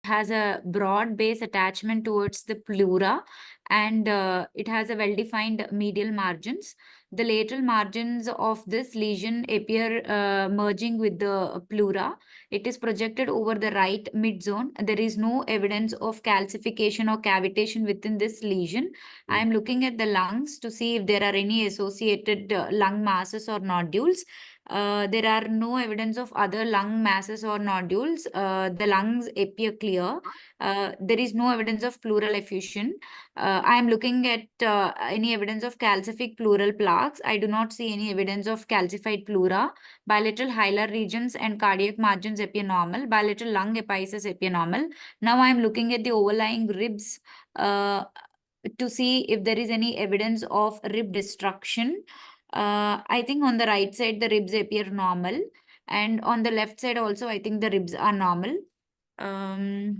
has a broad base attachment towards the pleura, and it has a well-defined medial margins. The lateral margins of this lesion appear merging with the pleura. It is projected over the right mid-zone. There is no evidence of calcification or cavitation within this lesion. I am looking at the lungs to see if there are any associated lung masses or nodules. There are no evidence of other lung masses or nodules. The lungs appear clear. There is no evidence of pleural effusion. I am looking at any evidence of calcific pleural plaques. I do not see any evidence of calcified pleura. Bilateral hilar regions and cardiac margins appear normal. Bilateral lung apices appear normal. Now I am looking at the overlying ribs to see if there is any evidence of rib destruction. I think on the right side, the ribs appear normal. And on the left side also, I think the ribs are normal. The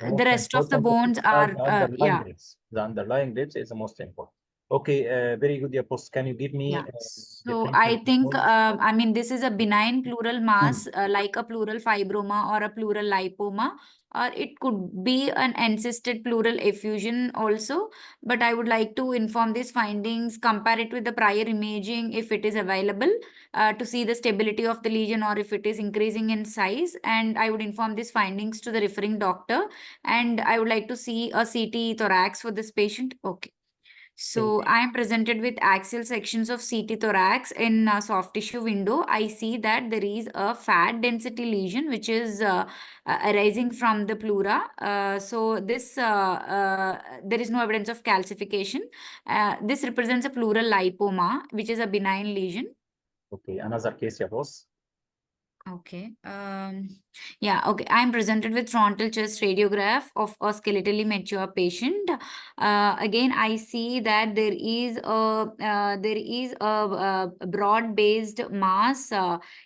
The most rest of the important bones are are, the underlying yeah. ribs. The underlying ribs is the most important. Okay, very good, yeah, boss. Can you give me Yeah. So differential I think, diagnosis? I mean, this is a benign pleural mass, like a pleural fibroma or a pleural lipoma, or it could be an encysted pleural effusion also. But I would like to inform these findings, compare it with the prior imaging if it is available, to see the stability of the lesion or if it is increasing in size. And I would inform these findings to the referring doctor. And I would like to see a CT thorax for this patient. Okay. So I am presented with axial sections of CT thorax in soft tissue window. I see that there is a fat density lesion which is arising from the pleura. There is no evidence of calcification. This represents a pleural lipoma, which is a benign lesion. Okay, another case, yeah, boss. Okay. Yeah, okay. I'm presented with frontal chest radiograph of a skeletally mature patient. Again, I see that there is a broad-based mass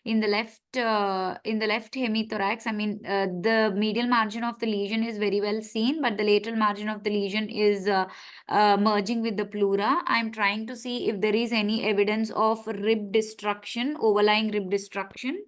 in the left hemithorax. I mean, the medial margin of the lesion is very well seen, but the lateral margin of the lesion is merging with the pleura. I'm trying to see if there is any evidence of rib destruction, overlying rib destruction.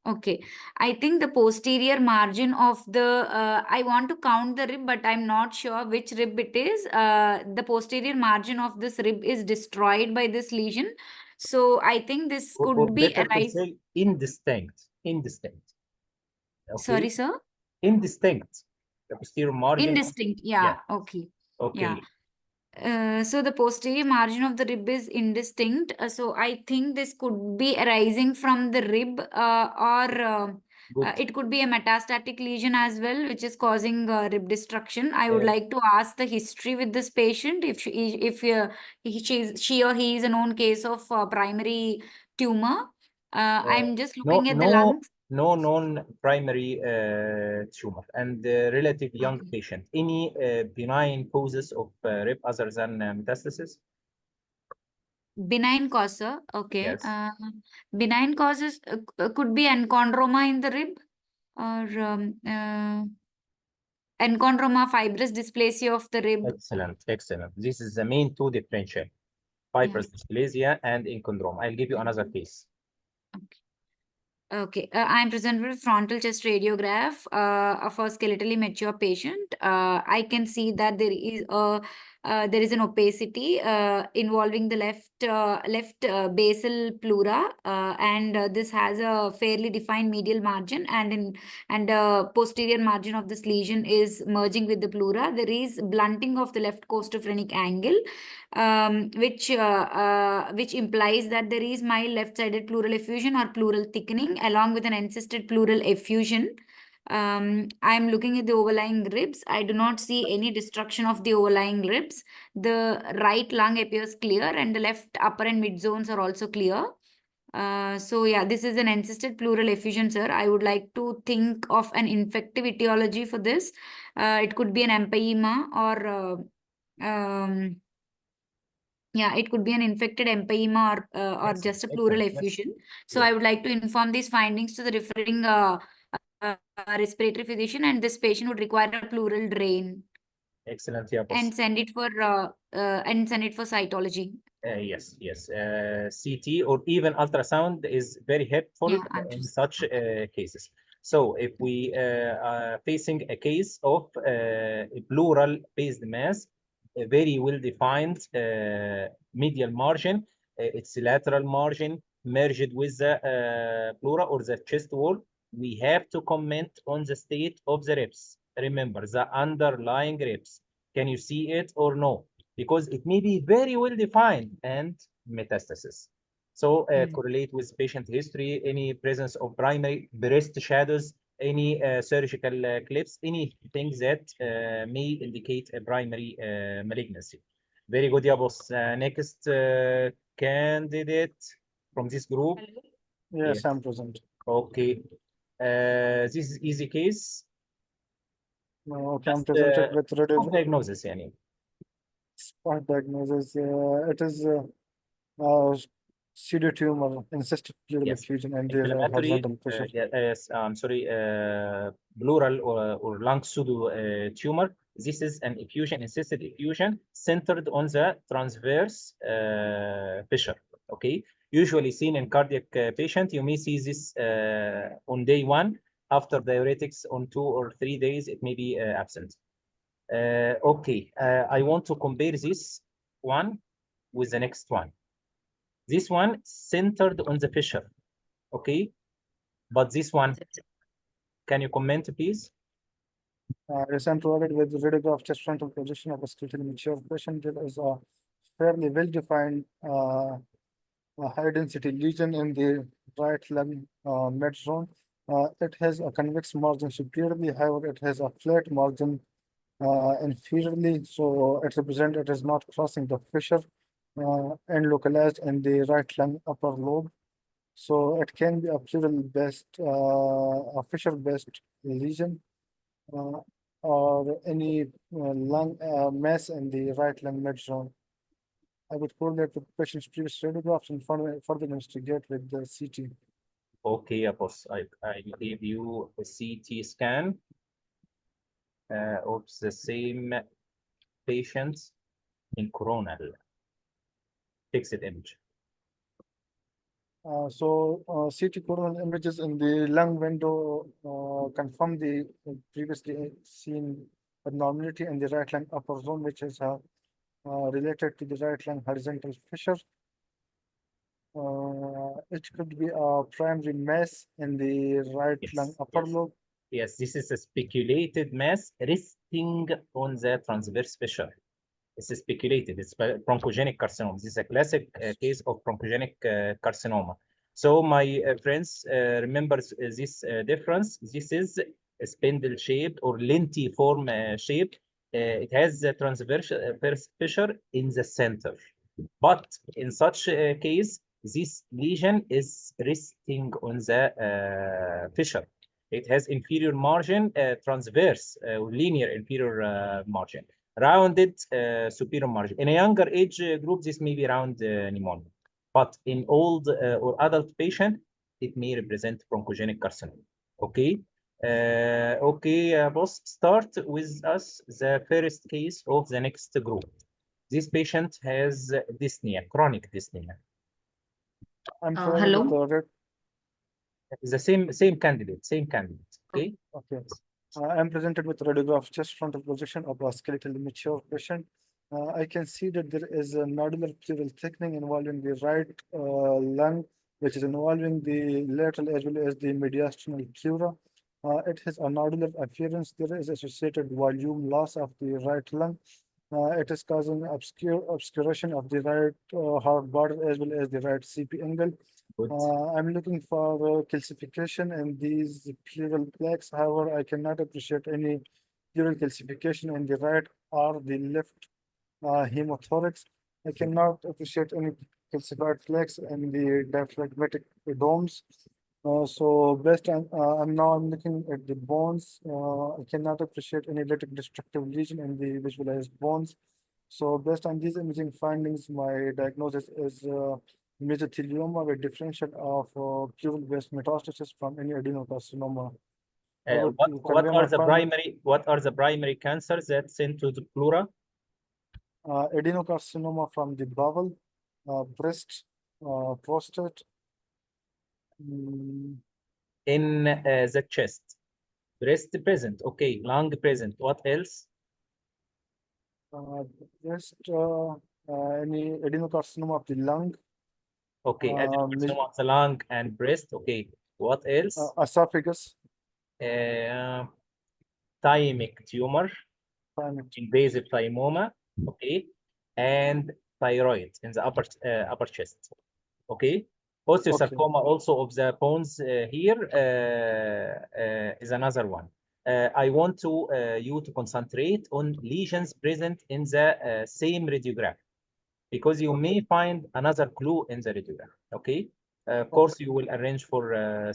Okay. I think the posterior margin of the, I want to count the rib, but I'm not sure which rib it is. The posterior margin of this rib is destroyed by this lesion. So I think this Or could be better to arise. say indistinct. Indistinct. Okay. Sorry, sir. Indistinct. The posterior margin. Indistinct. Yeah. Yeah. Okay. Yeah. Okay. So the posterior margin of the rib is indistinct. So I think this could be arising from the rib, or Good. it could be a metastatic lesion as well, which is causing rib destruction. I would Uh, like to ask the history with this patient if she or he is a known case of primary tumor. I'm just looking at the lungs. no non-primary tumor and relative young Okay. patient. Any benign causes of rib other than metastasis? Benign cause, sir. Okay. Yes. Benign causes could be enchondroma in the rib, or enchondroma, fibrous dysplasia of the rib. Excellent, excellent. This is the main two differential. Yeah. Fibrous dysplasia and enchondroma. I'll give you another case. Okay. Okay, I'm present with frontal chest radiograph of a skeletally mature patient. I can see that there is an opacity involving the left basal pleura, and this has a fairly defined medial margin, and posterior margin of this lesion is merging with the pleura. There is blunting of the left costophrenic angle, which implies that there is mild left-sided pleural effusion or pleural thickening along with an encysted pleural effusion. I'm looking at the overlying ribs. I do not see any destruction of the overlying ribs. The right lung appears clear and the left upper and mid zones are also clear. So yeah, this is an encysted pleural effusion, sir. I would like to think of an infective etiology for this. It could be an empyema or yeah, it could be an infected empyema or just a pleural Excellent. Yes. effusion. So Yes. I would like to inform these findings to the referring respiratory physician, and this patient would require a pleural drain Excellent. Yeah, boss. and send it for cytology. Yes, yes. CT or even ultrasound is very helpful Yeah, I'm in just such cases. So if we facing a case of a pleural-based mass, a very well-defined medial margin, its lateral margin merged with the pleura or the chest wall, we have to comment on the state of the ribs. Remember, the underlying ribs. Can you see it or no? Because it may be very well defined and metastasis. So correlate with patient history, any presence of primary breast shadows, any surgical clips, anything that may indicate a primary malignancy. Very good, yeah, boss. Next candidate from this group. Yes, I'm present. Okay. This is easy case. Okay, I'm Just presented with spot diagnosis, yani. spot diagnosis. It is pseudotumor, encystic pleural Yes. effusion, and the Inflammatory, horizontal pressure. yes, I'm sorry, pleural or lung pseudo tumor. This is an effusion, encysted effusion centered on the transverse fissure. Okay, usually seen in cardiac patient. You may see this on day one. After diuretics on 2 or 3 days, it may be absent. Okay, I want to compare this one with the next one. This one centered on the fissure. Okay, but this one, can you comment, please? Yes, I'm provided with the radiograph chest frontal position of a skeletal mature patient. There is a fairly well-defined high-density lesion in the right lung mid zone. It has a convex margin superiorly, however, it has a flat margin inferiorly, so it represents it is not crossing the fissure and localized in the right lung upper lobe. So it can be a pleural-based, a fissure-based lesion, or any lung mass in the right lung mid zone. I would correlate with patient's previous radiographs and further investigate with the CT. Okay, boss, I gave you a CT scan of the same patient in coronal fixed image. CT coronal images in the lung window confirm the previously seen abnormality in the right lung upper zone, which is related to the right lung horizontal fissure. It could be a primary mass in the right lung upper lobe. Yes, this is a speculated mass resting on the transverse fissure. It's speculated. It's bronchogenic carcinoma. This is a classic case of bronchogenic carcinoma. So my friends, remember this difference. This is a spindle-shaped or lentiform shape. It has the transverse fissure in the center. But in such a case, this lesion is resting on the fissure. It has inferior margin, transverse, linear inferior margin, rounded superior margin. In a younger age group, this may be round pneumonia. But in old or adult patient, it may represent bronchogenic carcinoma. Okay. Okay, boss, start with us the first case of the next group. This patient has dyspnea, chronic dyspnea. I'm provided with Hello. the The same candidate, okay? Okay. I'm presented with radiograph chest frontal projection of a skeletal mature patient. I can see that there is a nodular pleural thickening involving the right lung, which is involving the lateral as well as the mediastinal pleura. It has a nodular appearance. There is associated volume loss of the right lung. It is causing obscuration of the right heart border as well as the right CP angle. Good. I'm looking for calcification in these pleural plaques. However, I cannot appreciate any pleural calcification in the right or the left hemithorax. I cannot appreciate any calcified plaques in the diaphragmatic domes. So based on, I'm looking at the bones. I cannot appreciate any lytic destructive lesion in the visualized bones. So based on these imaging findings, my diagnosis is mesothelioma with differential of pleural-based metastasis from any adenocarcinoma. What are the primary cancers that sent to the pleura? Adenocarcinoma from the bowel, breast, prostate, in the chest. Breast present. Okay. Lung present. What else? Just any adenocarcinoma of the lung, Okay. Adenocarcinoma of the lung and breast. Okay. What else? esophagus, Thymic tumor, thymic. invasive thymoma. Okay. And thyroid in the upper chest. Okay. Osteosarcoma also of the bones here is another one. I want you to concentrate on lesions present in the same radiograph, because you may find another clue in the radiograph. Okay. Of course, you will arrange for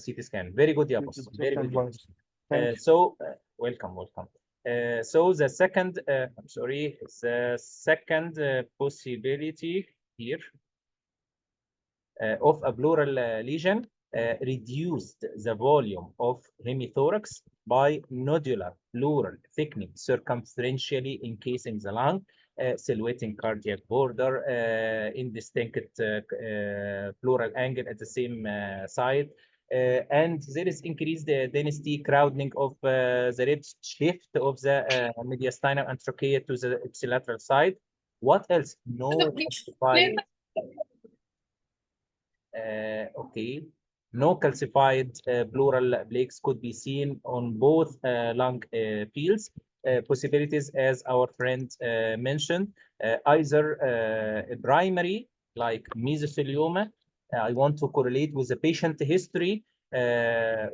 CT scan. Very good, Yapos. Very good. Welcome. So the second, I'm sorry, the second possibility here of a pleural lesion reduced the volume of hemithorax by nodular pleural thickening circumferentially encasing the lung, silhouetting cardiac border, indistinct pleural angle at the same side. And there is increased density crowding of the ribs, shift of the mediastinal and trachea to the ipsilateral side. What else? No calcified. Okay. No calcified pleural plaques could be seen on both lung fields. Possibilities, as our friend mentioned, either primary, like mesothelioma. I want to correlate with the patient history,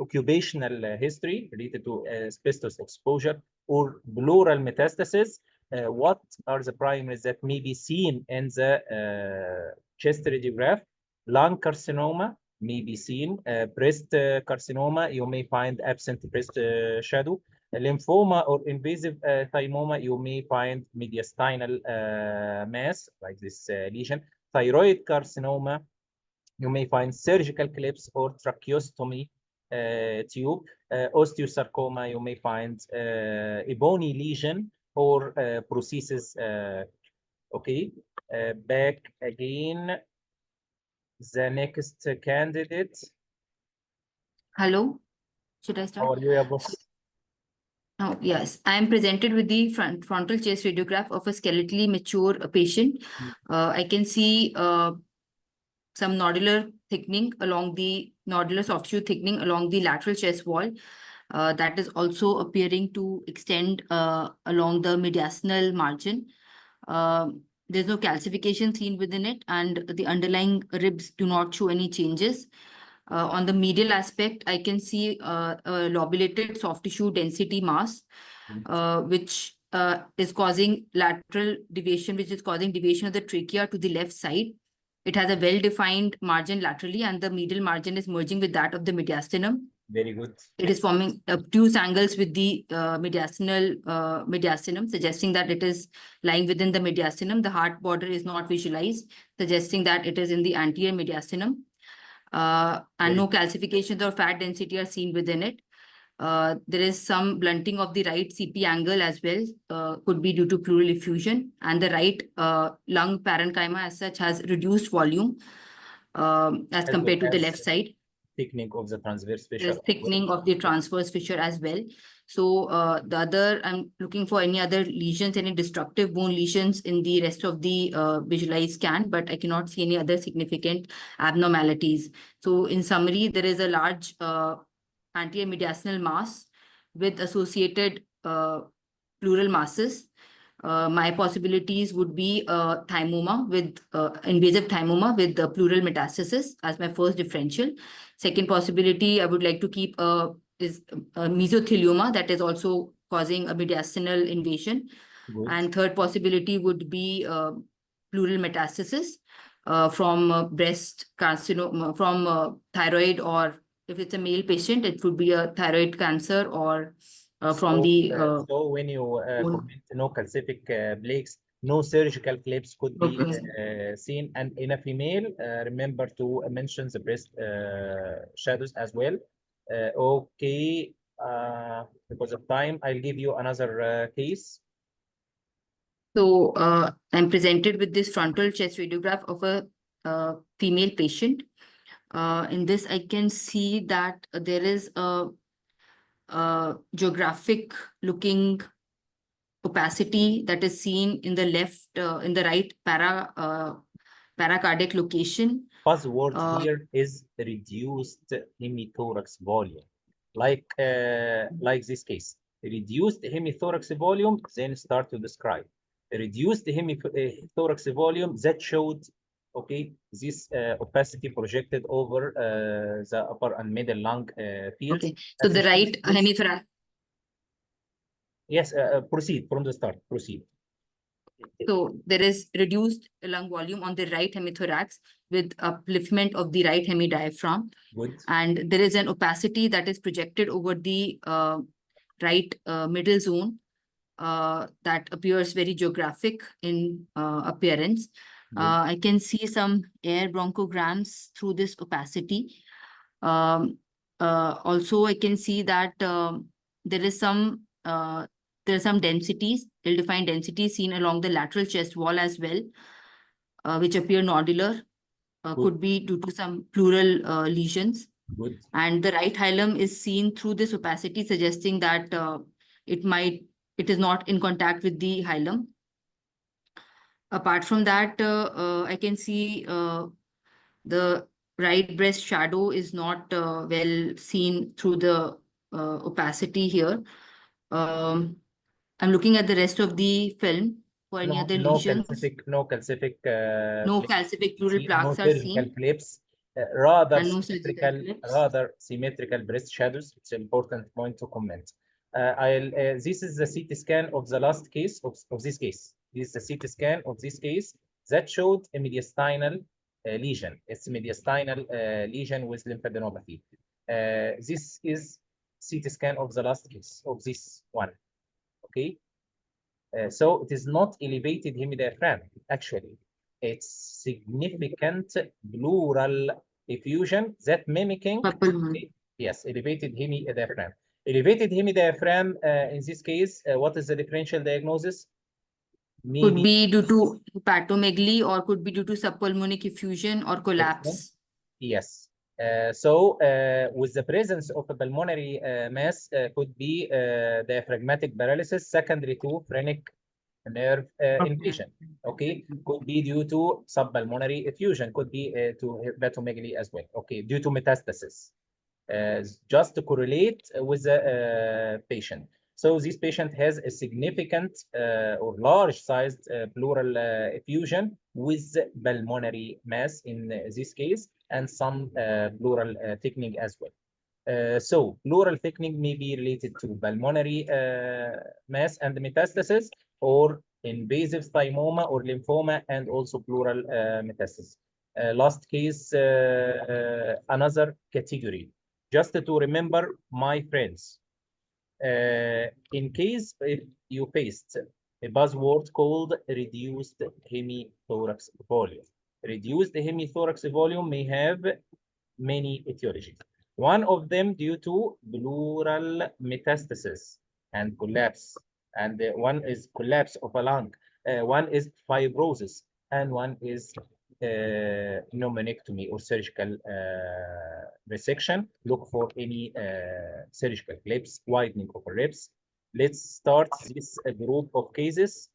occupational history related to asbestos exposure, or pleural metastasis. What are the primaries that may be seen in the chest radiograph? Lung carcinoma may be seen. Breast carcinoma, you may find absent breast shadow. Lymphoma or invasive thymoma, you may find mediastinal mass, like this lesion. Thyroid carcinoma, you may find surgical clips or tracheostomy tube. Osteosarcoma, you may find ebony lesion or prosthesis. Okay, back again. The next candidate. Hello, should I start? How are you, Boss? Oh, yes, I am presented with the frontal chest radiograph of a skeletally mature patient. I can see some nodular thickening along the nodular soft tissue thickening along the lateral chest wall. That is also appearing to extend along the mediastinal margin. There's no calcification seen within it, and the underlying ribs do not show any changes. On the medial aspect, I can see a lobulated soft tissue density mass, which is causing lateral deviation, which is causing deviation of the trachea to the left side. It has a well-defined margin laterally, and the medial margin is merging with that of the mediastinum. Very good. It is forming obtuse angles with the mediastinum, suggesting that it is lying within the mediastinum. The heart border is not visualized, suggesting that it is in the anterior mediastinum. And no calcifications or fat density are seen within it. There is some blunting of the right CP angle as well, could be due to pleural effusion, and the right lung parenchyma as such has reduced volume as compared to the left side. Thickening of the transverse fissure. There's thickening of the transverse fissure as well. So the other, I'm looking for any other lesions, any destructive bone lesions in the rest of the visualized scan, but I cannot see any other significant abnormalities. So in summary, there is a large anterior mediastinal mass with associated pleural masses. My possibilities would be thymoma with invasive thymoma with the pleural metastasis as my first differential. Second possibility I would like to keep is mesothelioma that is also causing a mediastinal invasion. Good. And third possibility would be pleural metastasis from breast carcinoma, from thyroid, or if it's a male patient, it would be a thyroid cancer, or from the so when you comment no calcific plaques, no surgical clips could be seen, and in a female, remember to mention the breast shadows as well. Okay, because of time, I'll give you another case. So I'm presented with this frontal chest radiograph of a female patient. In this, I can see that there is a geographic looking opacity that is seen in the left, in the right paracardiac location. Buzzword here is reduced hemithorax volume, like this case. Reduced hemithorax volume, then start to describe. Reduced hemithorax volume that showed, okay, this opacity projected over the upper and middle lung fields. Okay, so the right hemithorax. Yes, proceed from the start. Proceed. So there is reduced lung volume on the right hemithorax with upliftment of the right hemidiaphragm. Good. And there is an opacity that is projected over the right middle zone that appears very geographic in appearance. I can see some air bronchograms through this opacity. Also, I can see that there is some densities, ill-defined densities seen along the lateral chest wall as well, which appear nodular, could be due to some pleural lesions. Good. And the right hilum is seen through this opacity, suggesting that it is not in contact with the hilum. Apart from that, I can see the right breast shadow is not well seen through the opacity here. I'm looking at the rest of the film for any other lesions. No calcific Pleural plaques are surgical seen. flips, rather And no surgical flips. symmetrical breast shadows. It's an important point to comment. This is the CT scan of the last case of this case. This is the CT scan of this case that showed a mediastinal lesion. It's a mediastinal lesion with lymphadenopathy. This is CT scan of the last case of this one. Okay. So it is not elevated hemidiaphragm, actually. It's significant pleural effusion that mimicking, yes, elevated hemidiaphragm. Elevated hemidiaphragm, in this case, what is the differential diagnosis? Could be due to hepatomegaly or could be due to subpulmonic effusion or collapse. Yes. With the presence of a pulmonary mass, could be diaphragmatic paralysis secondary to phrenic nerve invasion. Okay, could be due to subpulmonary effusion, could be to hepatomegaly as well. Okay, due to metastasis. Just to correlate with the patient. So this patient has a significant or large-sized pleural effusion with pulmonary mass in this case, and some pleural thickening as well. So pleural thickening may be related to pulmonary mass and metastasis, or invasive thymoma or lymphoma, and also pleural metastasis. Last case, another category. Just to remember, my friends, in case if you faced a buzzword called reduced hemithorax volume. Reduced hemithorax volume may have many etiologies. One of them due to pleural metastasis and collapse. And one is collapse of a lung. One is fibrosis. And one is pneumonectomy or surgical resection. Look for any surgical flips, widening of ribs. Let's start this group of cases.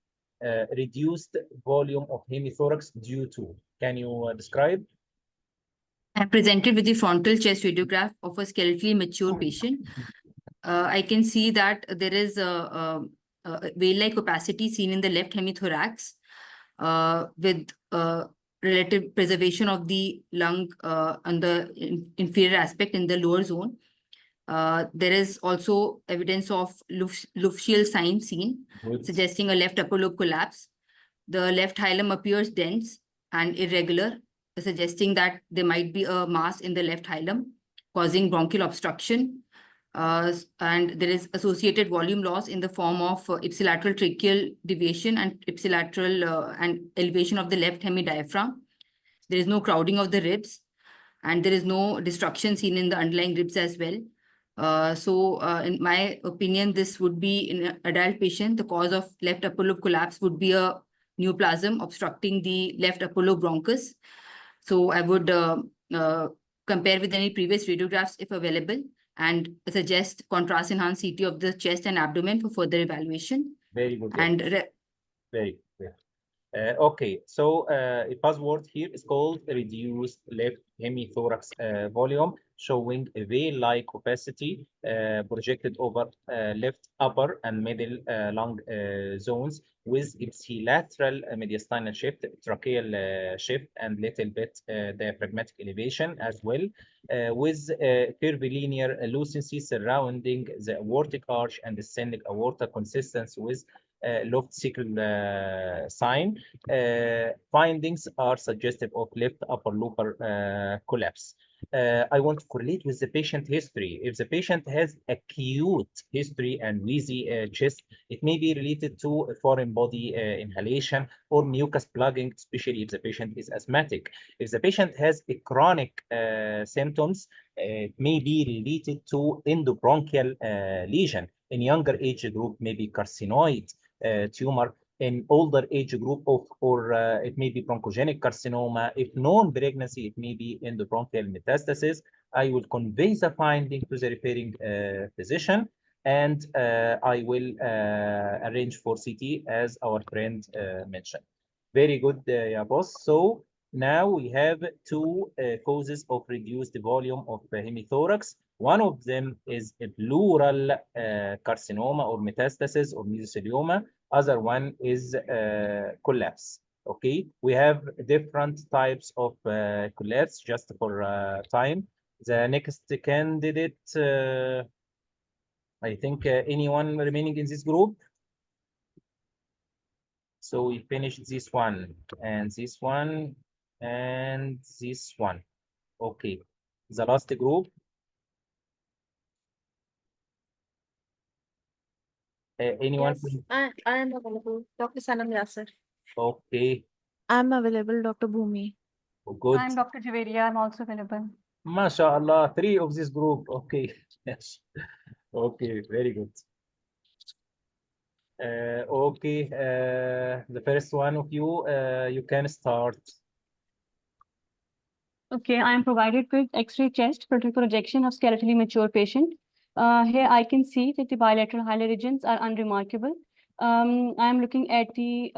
Reduced volume of hemithorax due to. Can you describe? I'm presented with the frontal chest radiograph of a skeletally mature patient. I can see that there is a veil-like opacity seen in the left hemithorax with relative preservation of the lung on the inferior aspect in the lower zone. There is also evidence of Lufschiel sign seen, suggesting a left upper lobe collapse. The left hilum appears dense and irregular, suggesting that there might be a mass in the left hilum causing bronchial obstruction. And there is associated volume loss in the form of ipsilateral tracheal deviation and ipsilateral and elevation of the left hemidiaphragm. There is no crowding of the ribs, and there is no destruction seen in the underlying ribs as well. In my opinion, this would be in an adult patient. The cause of left upper lobe collapse would be a neoplasm obstructing the left upper lobe bronchus. So I would compare with any previous radiographs if available, and suggest contrast-enhanced CT of the chest and abdomen for further evaluation. Very good. And very good. Okay, so a buzzword here is called reduced left hemithorax volume, showing a veil-like opacity projected over left upper and middle lung zones with ipsilateral mediastinal shift, tracheal shift, and little bit diaphragmatic elevation as well, with curvilinear lucency surrounding the aortic arch and descending aorta consistent with left sickle sign. Findings are suggestive of left upper lobar collapse. I want to correlate with the patient history. If the patient has acute history and wheezy chest, it may be related to foreign body inhalation or mucus plugging, especially if the patient is asthmatic. If the patient has a chronic symptoms, it may be related to endobronchial lesion. In younger age group, maybe carcinoid tumor. In older age group or it may be bronchogenic carcinoma. If known pregnancy, it may be endobronchial metastasis. I will convey the finding to the referring physician, and I will arrange for CT as our friend mentioned. Very good, yeah, boss. So now we have two causes of reduced volume of hemithorax. One of them is a pleural carcinoma or metastasis or mesothelioma. Other one is collapse. Okay, we have different types of collapse just for time. The next candidate, I think anyone remaining in this group? So we finished this one and this one and this one. Okay, the last group. Anyone? Yes, I am available. Dr. Sanam Yasser. Okay, I'm available, Dr. Bhumi. good. I'm Dr. Javeria. I'm also available. MashaAllah, three of this group. Okay, yes. Okay, very good. Okay, the first one of you, you can start. Okay, I am provided with X-ray chest projection of skeletally mature patient. Here I can see that the bilateral hilar regions are unremarkable. I am looking at the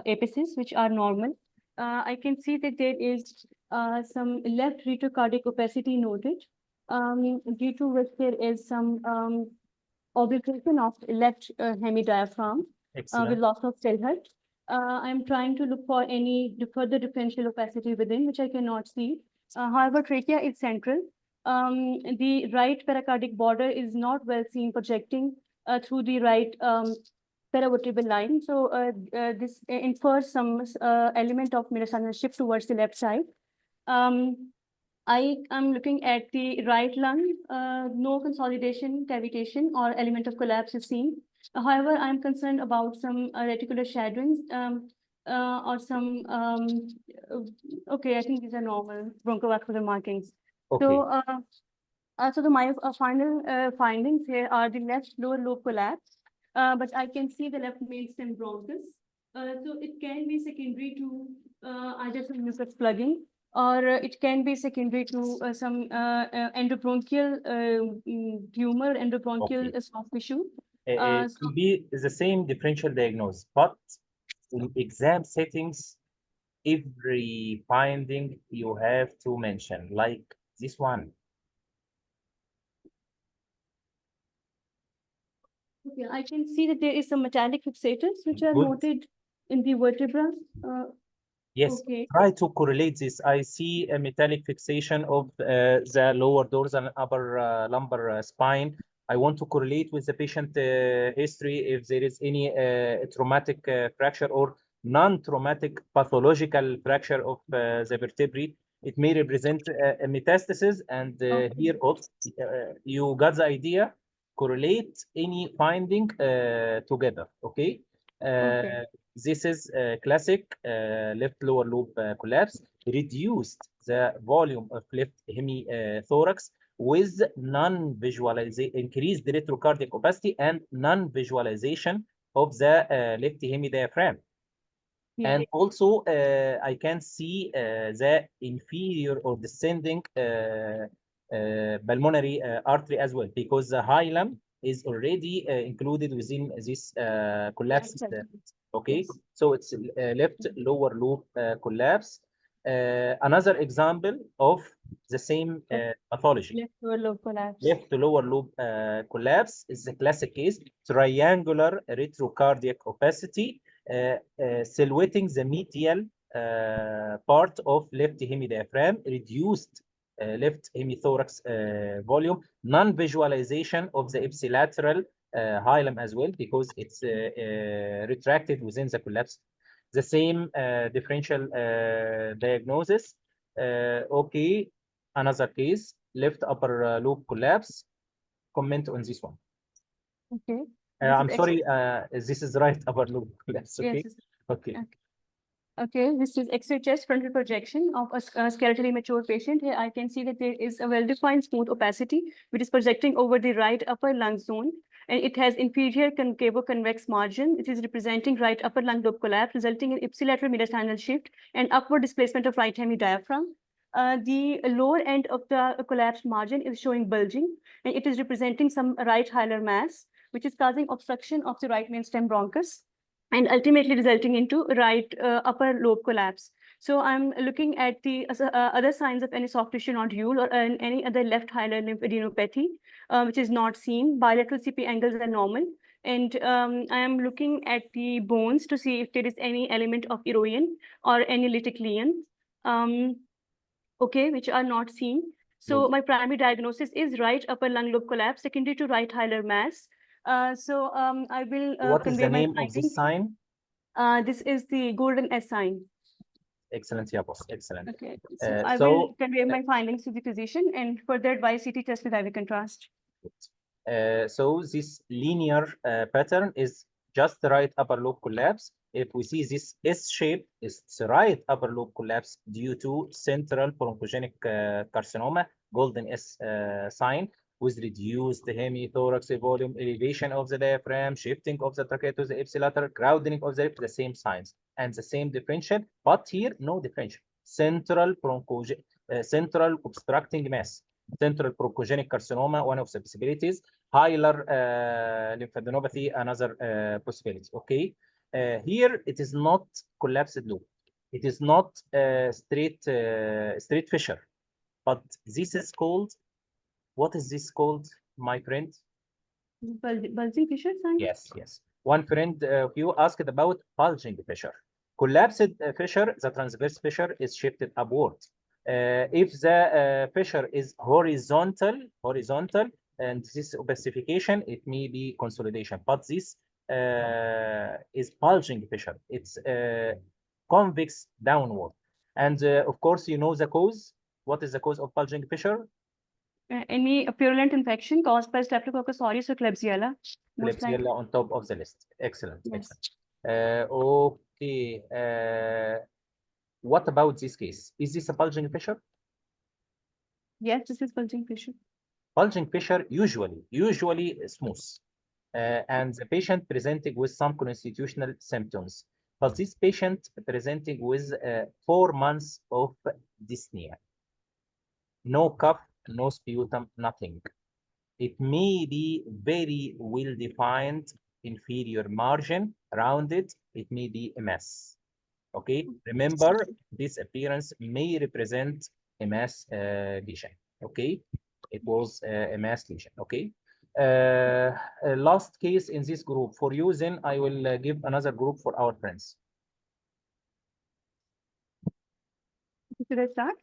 apices, which are normal. I can see that there is some left retrocardiac opacity noted, due to which there is some obliteration of left hemidiaphragm with Excellent. loss of cell height. I'm trying to look for any further differential opacity within, which I cannot see. However, trachea is central. The right pericardic border is not well seen projecting through the right paravertebral line. So this infers some element of mediastinal shift towards the left side. I am looking at the right lung, no consolidation, cavitation, or element of collapse is seen. However, I'm concerned about some reticular shadowings or some, okay, I think these are normal bronchovascular markings. Okay. So my final findings here are the left lower lobe collapse, but I can see the left mainstem bronchus. So it can be secondary to either some mucus plugging, or it can be secondary to some endobronchial tumor, endobronchial Okay. soft tissue. It will be the same differential diagnosis, but in exam settings, every finding you have to mention, like this one. Okay, I can see that there is some metallic fixators which are Good. noted in the vertebra. Yes, Okay. try to correlate this. I see a metallic fixation of the lower dorsal and upper lumbar spine. I want to correlate with the patient history if there is any traumatic fracture or non-traumatic pathological fracture of the vertebrae. It may represent a metastasis, and Okay. here also you got the idea. Correlate any finding together, okay? Okay. This is classic left lower lobe collapse, reduced the volume of left hemithorax with non-visualization, increased retrocardiac opacity and non-visualization of the left hemidiaphragm. Yeah. And also, I can see the inferior or descending pulmonary artery as well, because the hilum is already included within this collapsed. Okay, Yes. so it's left lower lobe collapse. Another example of the same pathology. Left lower lobe collapse. Left lower lobe collapse is the classic case. Triangular retrocardiac opacity silhouetting the medial part of left hemidiaphragm, reduced left hemithorax volume, non-visualization of the ipsilateral hilum as well, because it's retracted within the collapse. The same differential diagnosis. Okay, another case, left upper lobe collapse. Comment on this one. Okay. I'm sorry, this is right upper lobe collapse, okay? Yes. Okay. Okay, this is X-ray chest frontal projection of a skeletally mature patient. Here I can see that there is a well-defined smooth opacity, which is projecting over the right upper lung zone. And it has inferior concavo-convex margin. It is representing right upper lung lobe collapse, resulting in ipsilateral mediastinal shift and upward displacement of right hemidiaphragm. The lower end of the collapsed margin is showing bulging, and it is representing some right hilar mass, which is causing obstruction of the right mainstem bronchus, and ultimately resulting into right upper lobe collapse. So I'm looking at the other signs of any soft tissue nodule or any other left hilar lymphadenopathy, which is not seen. Bilateral CP angles are normal. And I am looking at the bones to see if there is any element of erosion or any lytic lesions, okay, which are not seen. So my primary diagnosis is right upper lung lobe collapse, secondary to right hilar mass. I will What is convey the my name of this findings. sign? This is the golden S sign. Excellent, yeah, boss. Excellent. Okay, so I will So, convey my findings to the physician and further advise CT test with IV contrast. so this linear pattern is just the right upper lobe collapse. If we see this S shape, it's right upper lobe collapse due to central bronchogenic carcinoma, golden S sign, with reduced hemithorax volume, elevation of the diaphragm, shifting of the trachea to the ipsilateral, crowding of the lip, the same signs and the same differential, but here no differential. Central obstructing mass, central bronchogenic carcinoma, one of the possibilities. Hilar lymphadenopathy, another possibility. Okay, here it is not collapsed loop. It is not straight fissure, but this is called. What is this called, my friend? Bulging fissure sign? Yes, yes. One friend of you asked about bulging fissure. Collapsed fissure, the transverse fissure is shifted upward. If the fissure is horizontal, and this opacification, it may be consolidation. But this is bulging fissure. It's convex downward. And of course, you know the cause. What is the cause of bulging fissure? Any purulent infection caused by Staphylococcus aureus or Klebsiella? Klebsiella on top of the list. Excellent. Yes. Excellent. Okay. What about this case? Is this a bulging fissure? Yes, this is bulging fissure. Bulging fissure usually smooth, and the patient presenting with some constitutional symptoms. But this patient presenting with 4 months of dyspnea, no cough, no sputum, nothing. It may be very well defined inferior margin, rounded. It may be a mass. Okay, remember this appearance may represent a mass lesion. Okay, it was a mass lesion. Okay, last case in this group for you. Then I will give another group for our friends. Should I start?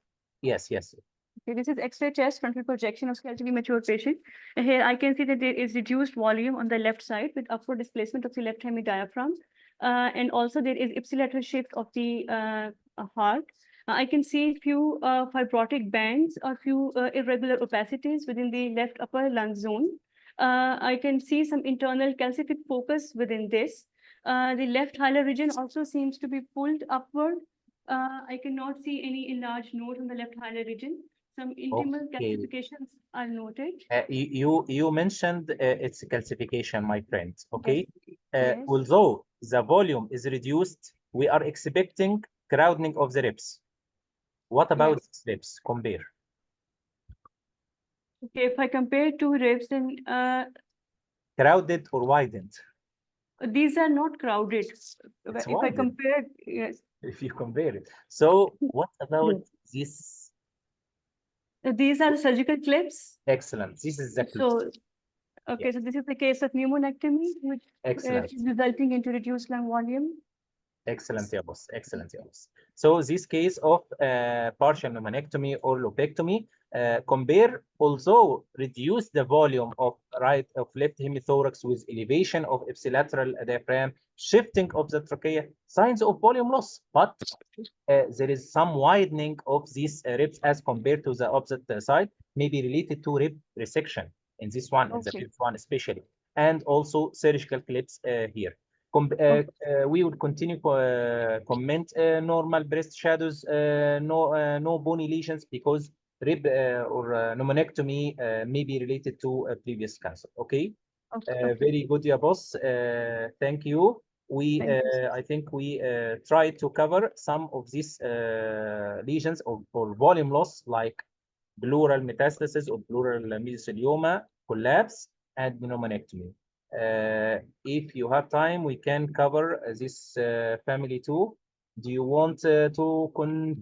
Yes, yes. Okay, this is X-ray chest frontal projection of skeletally mature patient. And here I can see that there is reduced volume on the left side with upward displacement of the left hemidiaphragm. And also there is ipsilateral shift of the heart. I can see few fibrotic bands or few irregular opacities within the left upper lung zone. I can see some internal calcific focus within this. The left hilar region also seems to be pulled upward. I cannot see any enlarged node on the left hilar region. Some intimal calcifications are noted. You mentioned it's calcification, my friend. Okay. Yes. Although the volume is reduced, we are expecting crowding of the ribs. What about these ribs? Compare. Okay, if I compare two ribs, then Crowded or widened? these are not crowded. It's If I widened. compare, yes, If you compare it. So what about Yes. this? These are surgical clips. Excellent. This is the clip. So, okay, so this is the case of pneumonectomy, which Excellent. is resulting into reduced lung volume. Excellent, yeah, boss. Excellent, yeah, boss. So this case of partial pneumonectomy or lobectomy, compare, although reduce the volume of left hemithorax with elevation of ipsilateral diaphragm, shifting of the trachea, signs of volume loss, but there is some widening of these ribs as compared to the opposite side, maybe related to rib resection in this one, in the Okay. fifth one especially, and also surgical clips here. We would continue comment normal breast shadows, no bony lesions, because rib or pneumonectomy may be related to a previous cancer. Okay. Okay. Very good, yeah, boss. Thank you. Thank you. I think we tried to cover some of these lesions or volume loss, like pleural metastasis or pleural mesothelioma, collapse, and pneumonectomy. If you have time, we can cover this family too. Do you want to